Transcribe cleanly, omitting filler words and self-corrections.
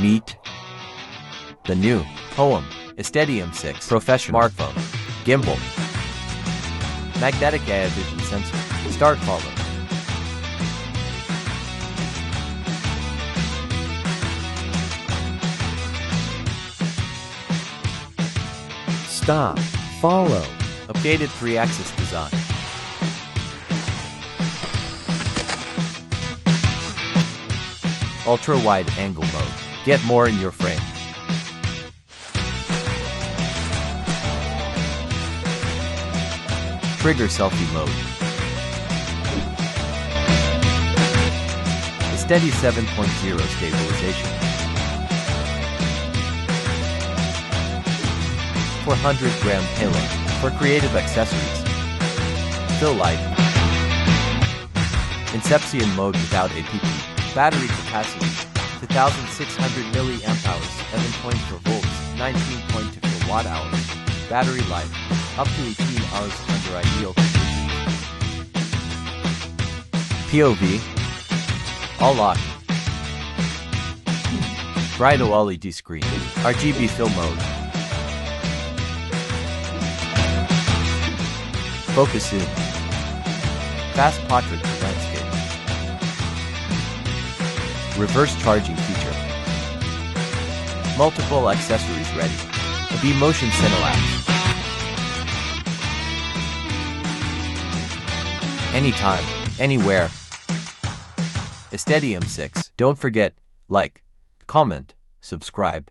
Meet the new Hohem iSteady M6 professional smartphone. Gimbal, magnetic AI vision sensor, start follow. Stop, follow. Updated 3-axis design. Ultra-wide angle mode. Get more in your frame. Trigger selfie mode. iSteady 7.0 stabilization. 400-gram payload for creative accessories. Fill light. Inception mode without APP. Battery capacity 2,600 mAh, 7.4 volts, 19.2 watt-hours. Battery life up to 18 hours under ideal conditions. POV all lock. Bright OLED screen. RGB fill mode. Focus zoom. Fast portrait to landscape. Reverse charging feature. Multiple accessories ready. B-motion Cinelapse. Anytime, anywhere. iSteady M6. Don't forget, like, comment, subscribe.